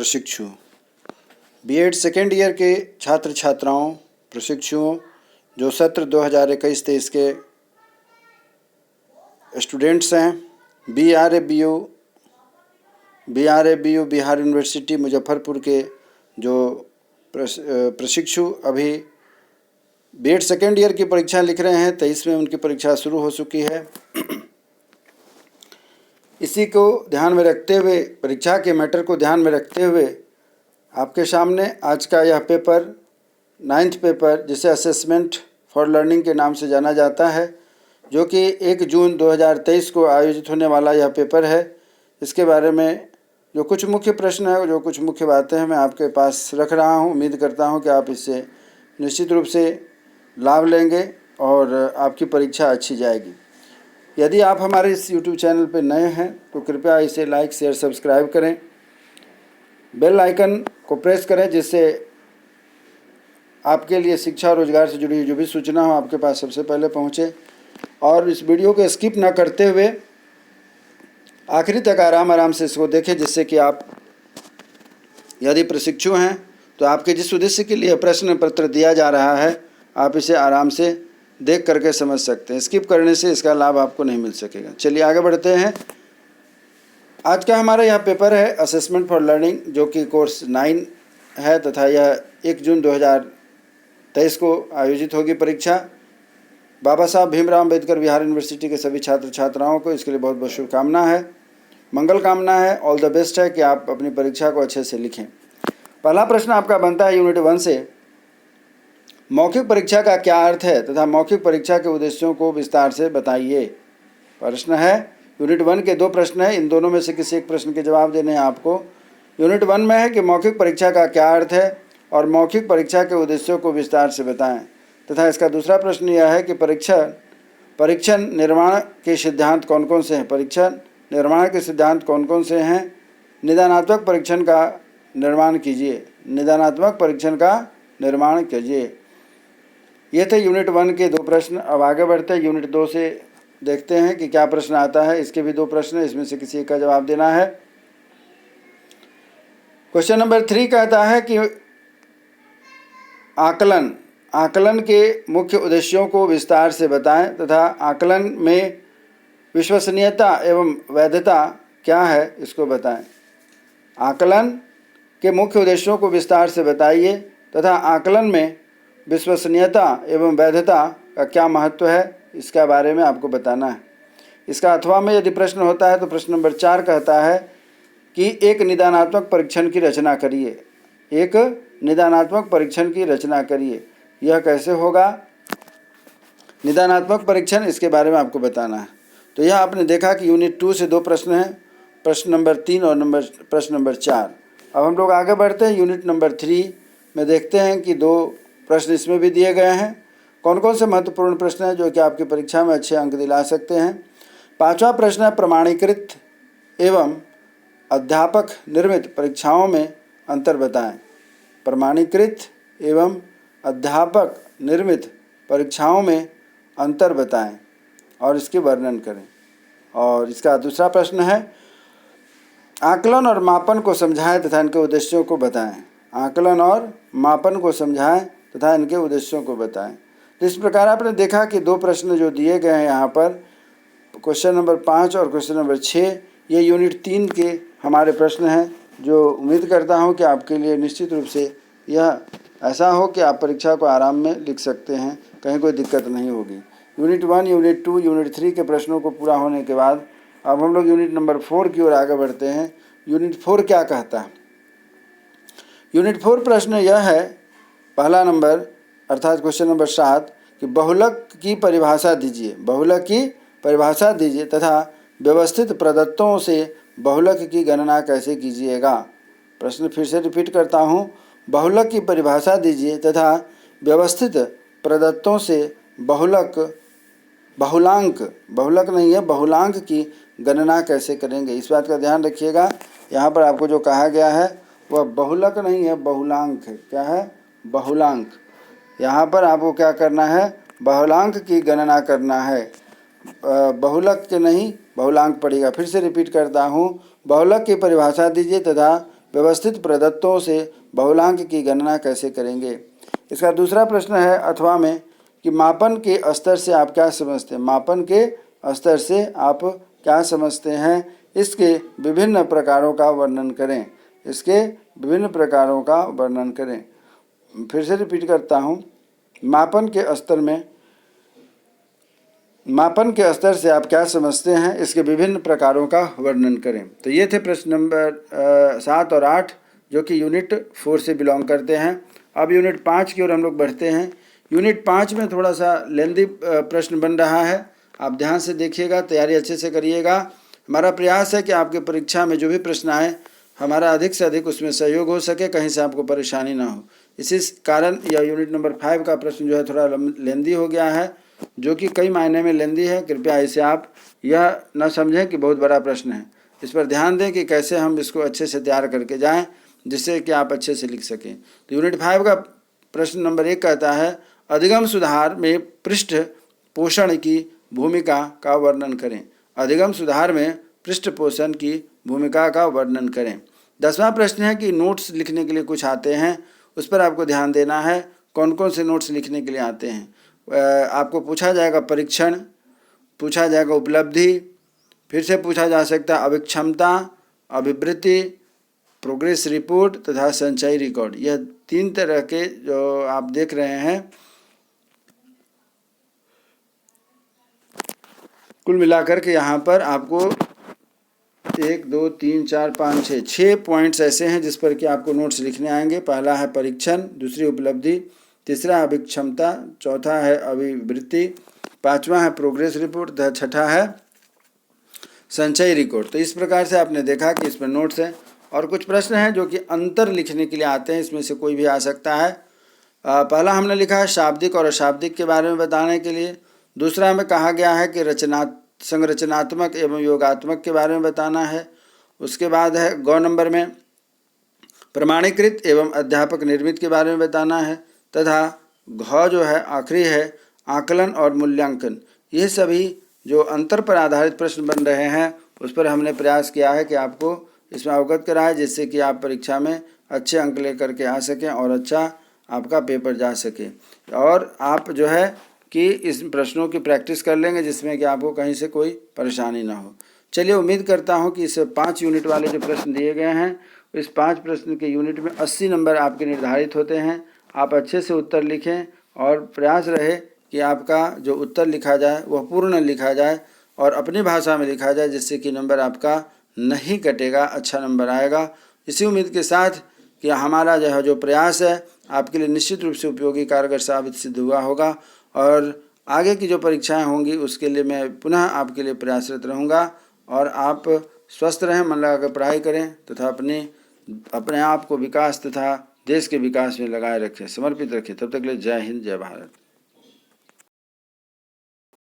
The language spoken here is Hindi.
प्रशिक्षु बीएड सेकेंड ईयर के छात्र छात्राओं प्रशिक्षुओं जो सत्र 2021-23 के स्टूडेंट्स हैं, BRABU बिहार यूनिवर्सिटी मुजफ्फरपुर के जो प्रशिक्षु अभी बीएड सेकेंड ईयर की परीक्षा लिख रहे हैं, 23 में उनकी परीक्षा शुरू हो चुकी है। इसी को ध्यान में रखते हुए, परीक्षा के मैटर को ध्यान में रखते हुए आपके सामने आज का यह पेपर 9th पेपर, जिसे असेसमेंट फॉर लर्निंग के नाम से जाना जाता है, जो कि 1 जून 2023 को आयोजित होने वाला यह पेपर है। इसके बारे में जो कुछ मुख्य प्रश्न है, जो कुछ मुख्य बातें हैं, मैं आपके पास रख रहा हूं। उम्मीद करता हूं कि आप इससे निश्चित रूप से लाभ लेंगे और आपकी परीक्षा अच्छी जाएगी। यदि आप हमारे इस YouTube चैनल पर नए हैं तो कृपया इसे लाइक, शेयर, सब्सक्राइब करें। बेल आइकन को प्रेस करें, जिससे आपके लिए शिक्षा और रोजगार से जुड़ी जो भी सूचना हो आपके पास सबसे पहले पहुंचे। और इस वीडियो को स्किप ना करते हुए आखिरी तक आराम से इसको देखें, जिससे कि आप यदि प्रशिक्षु हैं तो आपके जिस उद्देश्य के लिए प्रश्न पत्र दिया जा रहा है, आप इसे आराम से देख करके समझ सकते हैं। स्किप करने से इसका लाभ आपको नहीं मिल सकेगा। चलिए आगे बढ़ते हैं। आज का हमारा यह पेपर है असेसमेंट फॉर लर्निंग, जो कि कोर्स 9 है तथा यह 1 जून 2023 को आयोजित होगी परीक्षा। बाबा साहब भीमराव अम्बेडकर बिहार यूनिवर्सिटी के सभी छात्र छात्राओं को इसके लिए बहुत बहुत शुभकामना है, मंगल कामना है, ऑल द बेस्ट है कि आप अपनी परीक्षा को अच्छे से लिखें। पहला प्रश्न आपका बनता है यूनिट 1 से, मौखिक परीक्षा का क्या अर्थ है तथा मौखिक परीक्षा के उद्देश्यों को विस्तार से बताइए। प्रश्न है, यूनिट 1 के 2 प्रश्न हैं, इन दोनों में से किसी एक प्रश्न के जवाब देने हैं आपको। यूनिट 1 में है कि मौखिक परीक्षा का क्या अर्थ है और मौखिक परीक्षा के उद्देश्यों को विस्तार से बताएं, तथा इसका दूसरा प्रश्न यह है कि परीक्षण निर्माण के सिद्धांत कौन कौन से हैं। परीक्षण निर्माण के सिद्धांत कौन कौन से हैं। निदानात्मक परीक्षण का निर्माण कीजिए। निदानात्मक परीक्षण का निर्माण कीजिए। ये थे यूनिट 1 के 2 प्रश्न। अब आगे बढ़ते हैं यूनिट 2 से, देखते हैं कि क्या प्रश्न आता है। इसके भी 2 प्रश्न, इसमें से किसी एक का जवाब देना है। क्वेश्चन नंबर 3 कहता है कि आकलन के मुख्य उद्देश्यों को विस्तार से बताएं तथा आकलन में विश्वसनीयता एवं वैधता क्या है, इसको बताएं। आकलन के मुख्य उद्देश्यों को विस्तार से बताइए तथा आकलन में विश्वसनीयता एवं वैधता का क्या महत्व है, इसके बारे में आपको बताना है। इसका अथवा में यदि प्रश्न होता है तो प्रश्न नंबर 4 कहता है कि एक निदानात्मक परीक्षण की रचना करिए। एक निदानात्मक परीक्षण की रचना करिए। यह कैसे होगा निदानात्मक परीक्षण, इसके बारे में आपको बताना है। तो यह आपने देखा कि यूनिट 2 से 2 प्रश्न हैं, प्रश्न नंबर 3 और प्रश्न नंबर 4। अब हम लोग आगे बढ़ते हैं। यूनिट नंबर 3 में देखते हैं कि 2 प्रश्न इसमें भी दिए गए हैं। कौन कौन से महत्वपूर्ण प्रश्न हैं जो कि आपकी परीक्षा में अच्छे अंक दिला सकते हैं। 5वां प्रश्न है, प्रमाणीकृत एवं अध्यापक निर्मित परीक्षाओं में अंतर बताएं। प्रमाणीकृत एवं अध्यापक निर्मित परीक्षाओं में अंतर बताएं और इसके वर्णन करें। और इसका दूसरा प्रश्न है, आकलन और मापन को समझाएं तथा इनके उद्देश्यों को बताएं। आकलन और मापन को समझाएं तथा इनके उद्देश्यों को बताएं। तो इस प्रकार आपने देखा कि 2 प्रश्न जो दिए गए हैं यहाँ पर, क्वेश्चन नंबर 5 और क्वेश्चन नंबर 6, ये यूनिट 3 के हमारे प्रश्न हैं, जो उम्मीद करता हूँ कि आपके लिए निश्चित रूप से यह ऐसा हो कि आप परीक्षा को आराम में लिख सकते हैं, कहीं कोई दिक्कत नहीं होगी। यूनिट 1, यूनिट 2, यूनिट 3 के प्रश्नों को पूरा होने के बाद अब हम लोग यूनिट नंबर 4 की ओर आगे बढ़ते हैं। यूनिट 4 क्या कहता है। यूनिट 4 प्रश्न यह है, पहला नंबर अर्थात क्वेश्चन नंबर 7, कि बहुलक की परिभाषा दीजिए। बहुलक की परिभाषा दीजिए तथा व्यवस्थित प्रदत्तों से बहुलक की गणना कैसे कीजिएगा। प्रश्न फिर से रिपीट करता हूँ, बहुलक की परिभाषा दीजिए तथा व्यवस्थित प्रदत्तों से बहुलक नहीं है, बहुलांक की गणना कैसे करेंगे। इस बात का ध्यान रखिएगा। यहाँ पर आपको जो कहा गया है वह बहुलक नहीं है, बहुलांक है। क्या है? बहुलांक। यहाँ पर आपको क्या करना है? बहुलांक की गणना करना है। बहुलक के नहीं, बहुलांक पड़ेगा। फिर से रिपीट करता हूँ, बहुलक की परिभाषा दीजिए तथा व्यवस्थित प्रदत्तों से बहुलांक की गणना कैसे करेंगे। इसका दूसरा प्रश्न है अथवा में कि मापन के स्तर से आप क्या समझते हैं। मापन के स्तर से आप क्या समझते हैं, इसके विभिन्न प्रकारों का वर्णन करें। इसके विभिन्न प्रकारों का वर्णन करें। फिर से रिपीट करता हूँ, मापन के स्तर से आप क्या समझते हैं, इसके विभिन्न प्रकारों का वर्णन करें। तो ये थे प्रश्न नंबर 7 और 8 जो कि यूनिट 4 से बिलोंग करते हैं। अब यूनिट 5 की ओर हम लोग बढ़ते हैं। यूनिट 5 में थोड़ा सा लेंदी प्रश्न बन रहा है, आप ध्यान से देखिएगा, तैयारी अच्छे से करिएगा। हमारा प्रयास है कि आपके परीक्षा में जो भी प्रश्न आए हमारा अधिक से अधिक उसमें सहयोग हो सके, कहीं से आपको परेशानी ना हो। इसी कारण यह यूनिट नंबर 5 का प्रश्न जो है थोड़ा लेंदी हो गया है, जो कि कई मायने में लेंदी है। कृपया इसे आप यह न समझें कि बहुत बड़ा प्रश्न है। इस पर ध्यान दें कि कैसे हम इसको अच्छे से तैयार करके जाएं जिससे कि आप अच्छे से लिख सकें। तो यूनिट 5 का प्रश्न नंबर 1 कहता है, अधिगम सुधार में पृष्ठ पोषण की भूमिका का वर्णन करें। अधिगम सुधार में पृष्ठ पोषण की भूमिका का वर्णन करें। 10वां प्रश्न है कि नोट्स लिखने के लिए कुछ आते हैं, उस पर आपको ध्यान देना है। कौन कौन से नोट्स लिखने के लिए आते हैं। आपको पूछा जाएगा परीक्षण, पूछा जाएगा उपलब्धि, फिर से पूछा जा सकता है अभिक्षमता, अभिवृत्ति, प्रोग्रेस रिपोर्ट तथा संचयी रिकॉर्ड। यह 3 तरह के जो आप देख रहे हैं, कुल मिलाकर के यहाँ पर आपको 1 2 3 4 5 6 पॉइंट्स ऐसे हैं जिस पर कि आपको नोट्स लिखने आएंगे। पहला है परीक्षण, दूसरी उपलब्धि, तीसरा अभिक्षमता, चौथा है अभिवृत्ति, 5वां है प्रोग्रेस रिपोर्ट तथा 6ठा है संचयी रिकॉर्ड। तो इस प्रकार से आपने देखा कि इसमें नोट्स हैं। और कुछ प्रश्न हैं जो कि अंतर लिखने के लिए आते हैं, इसमें से कोई भी आ सकता है। पहला हमने लिखा है शाब्दिक और अशाब्दिक के बारे में बताने के लिए। दूसरा में कहा गया है कि संरचनात्मक एवं योगात्मक के बारे में बताना है। उसके बाद है गौ नंबर में प्रमाणीकृत एवं अध्यापक निर्मित के बारे में बताना है, तथा घ जो है आखिरी है आकलन और मूल्यांकन। ये सभी जो अंतर पर आधारित प्रश्न बन रहे हैं उस पर हमने प्रयास किया है कि आपको इसमें अवगत कराए, जिससे कि आप परीक्षा में अच्छे अंक लेकर के आ सकें और अच्छा आपका पेपर जा सके। और आप जो है कि इस प्रश्नों की प्रैक्टिस कर लेंगे जिसमें कि आपको कहीं से कोई परेशानी ना हो। चलिए, उम्मीद करता हूं कि इस 5 यूनिट वाले जो प्रश्न दिए गए हैं, इस 5 प्रश्न के यूनिट में 80 नंबर आपके निर्धारित होते हैं। आप अच्छे से उत्तर लिखें और प्रयास रहे कि आपका जो उत्तर लिखा जाए वह पूर्ण लिखा जाए और अपनी भाषा में लिखा जाए, जिससे कि नंबर आपका नहीं कटेगा, अच्छा नंबर आएगा। इसी उम्मीद के साथ कि हमारा जो प्रयास है आपके लिए निश्चित रूप से उपयोगी कारगर साबित सिद्ध हुआ होगा। और आगे की जो परीक्षाएं होंगी उसके लिए मैं पुनः आपके लिए प्रयासरत रहूँगा। और आप स्वस्थ रहें, मन लगा कर पढ़ाई करें तथा अपने आप को विकास तथा देश के विकास में लगाए रखें, समर्पित रखें। तब तक के लिए जय हिंद, जय भारत।